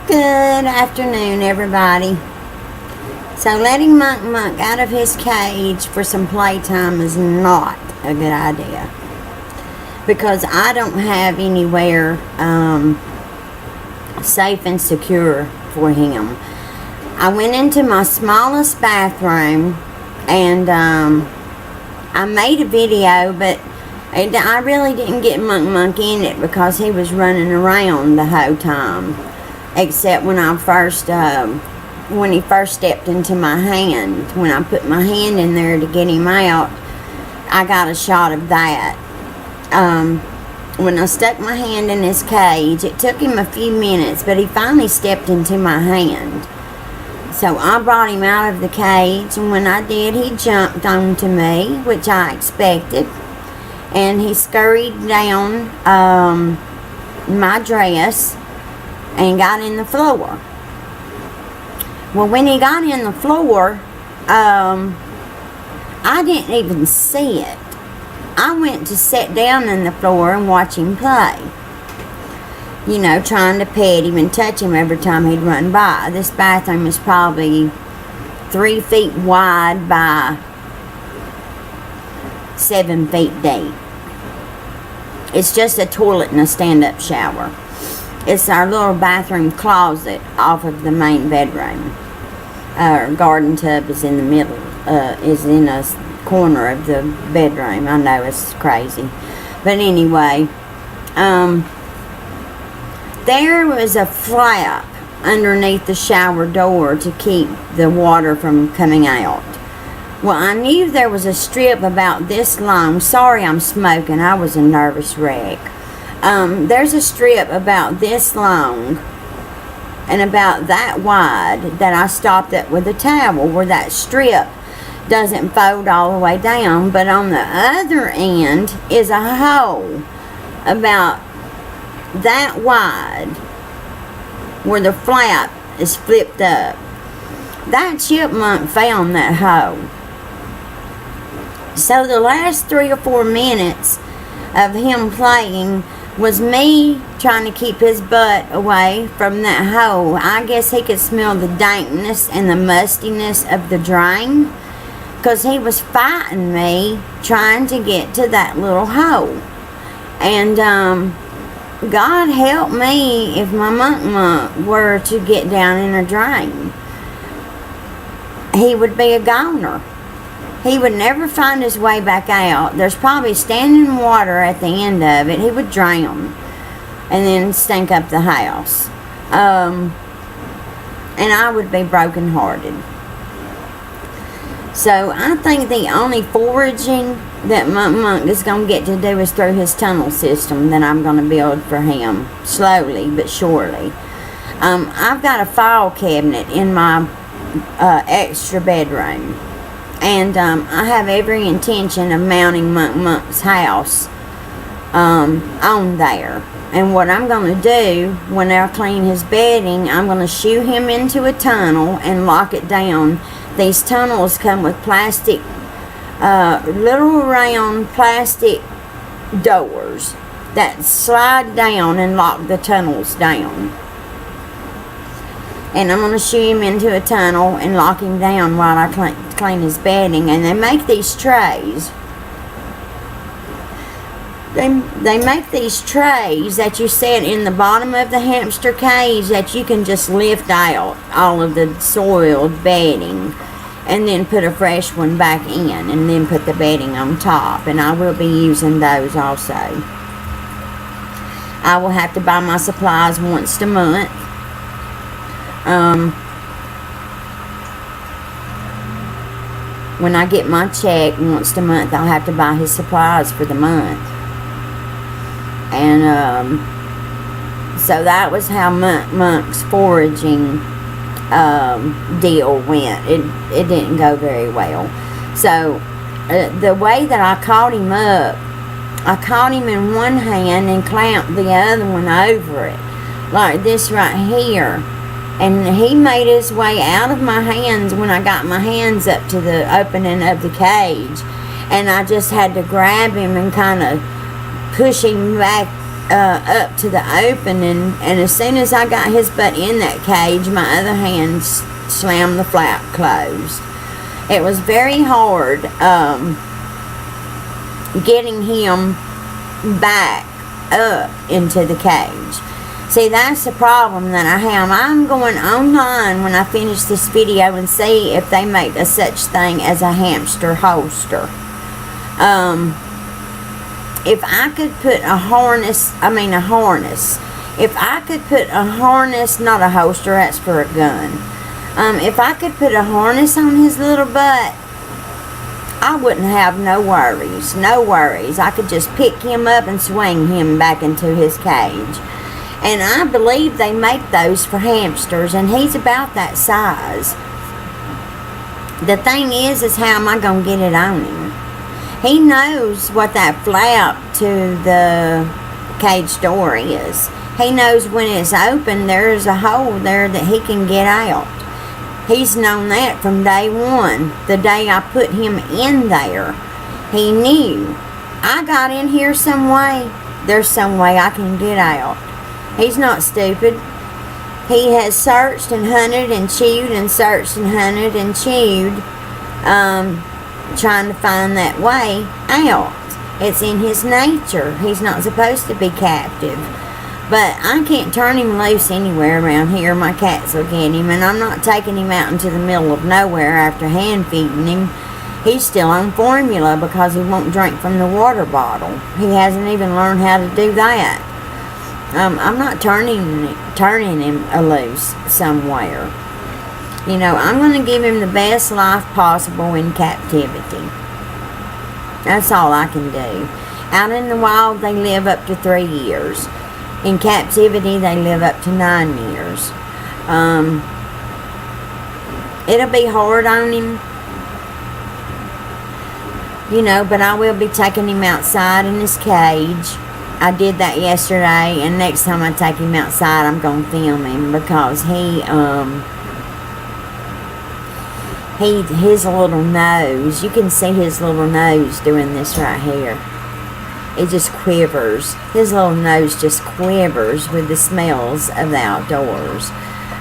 Good afternoon, everybody. So letting Monk out of his cage for some playtime is not a good idea, because I don't have anywhere safe and secure for him. I went into my smallest bathroom and I made a video, but I really didn't get Monk in it because he was running around the whole time, except when when he first stepped into my hand. When I put my hand in there to get him out, I got a shot of that. When I stuck my hand in his cage, it took him a few minutes, but he finally stepped into my hand. So I brought him out of the cage, and when I did, he jumped onto me, which I expected, and he scurried down my dress and got in the floor. Well, when he got in the floor, I didn't even see it. I went to sit down on the floor and watch him play. You know, trying to pet him and touch him every time he'd run by. This bathroom is probably 3 feet wide by 7 feet deep. It's just a toilet and a stand-up shower. It's our little bathroom closet off of the main bedroom. Our garden tub is in the middle, is in a corner of the bedroom. I know it's crazy. But anyway, there was a flap underneath the shower door to keep the water from coming out. Well, I knew there was a strip about this long. Sorry, I'm smoking. I was a nervous wreck. There's a strip about this long and about that wide that I stopped it with a towel, where that strip doesn't fold all the way down, but on the other end is a hole about that wide where the flap is flipped up. That chipmunk found that hole. So the last 3 or 4 minutes of him playing was me trying to keep his butt away from that hole. I guess he could smell the dankness and the mustiness of the drain, because he was fighting me trying to get to that little hole. And God help me if my Monk were to get down in a drain. He would be a goner. He would never find his way back out. There's probably standing water at the end of it. He would drown and then stink up the house. And I would be brokenhearted. So I think the only foraging that Monk is going to get to do is through his tunnel system that I'm going to build for him, slowly but surely. I've got a file cabinet in my extra bedroom, and I have every intention of mounting Monk's house on there. And what I'm going to do when I clean his bedding, I'm going to shoo him into a tunnel and lock it down. These tunnels come with plastic, little round plastic doors that slide down and lock the tunnels down. And I'm going to shoo him into a tunnel and lock him down while I clean his bedding. And they make these trays. They make these trays that you set in the bottom of the hamster cage that you can just lift out all of the soiled bedding and then put a fresh one back in and then put the bedding on top. And I will be using those also. I will have to buy my supplies once a month. When I get my check once a month, I'll have to buy his supplies for the month. And so that was how Monk's foraging deal went. It didn't go very well. So the way that I caught him up, I caught him in one hand and clamped the other one over it, like this right here. And he made his way out of my hands when I got my hands up to the opening of the cage. And I just had to grab him and kind of push him back up to the opening, and as soon as I got his butt in that cage, my other hand slammed the flap closed. It was very hard getting him back up into the cage. See, that's the problem that I have. I'm going online when I finish this video and see if they make a such thing as a hamster holster. If I could put a harness, if I could put a harness, not a holster, that's for a gun. If I could put a harness on his little butt, I wouldn't have no worries. I could just pick him up and swing him back into his cage. And I believe they make those for hamsters, and he's about that size. The thing is how am I going to get it on him? He knows what that flap to the cage door is. He knows when it's open, there's a hole there that he can get out. He's known that from day one. The day I put him in there, he knew. I got in here some way. There's some way I can get out. He's not stupid. He has searched and hunted and chewed and searched and hunted and chewed, trying to find that way out. It's in his nature. He's not supposed to be captive. But I can't turn him loose anywhere around here. My cats will get him, and I'm not taking him out into the middle of nowhere after hand feeding him. He's still on formula because he won't drink from the water bottle. He hasn't even learned how to do that. I'm not turning him loose somewhere. You know, I'm going to give him the best life possible in captivity. That's all I can do. Out in the wild, they live up to 3 years. In captivity, they live up to 9 years. It'll be hard on him, you know, but I will be taking him outside in his cage. I did that yesterday, and next time I take him outside, I'm going to film him because his little nose, you can see his little nose doing this right here. It just quivers. His little nose just quivers with the smells of the outdoors.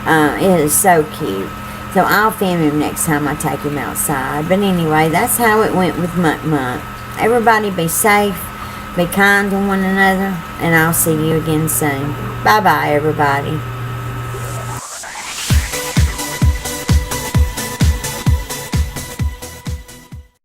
It is so cute. So I'll film him next time I take him outside. But anyway, that's how it went with Chipmunk. Everybody be safe. Be kind to one another. And I'll see you again soon. Bye-bye, everybody.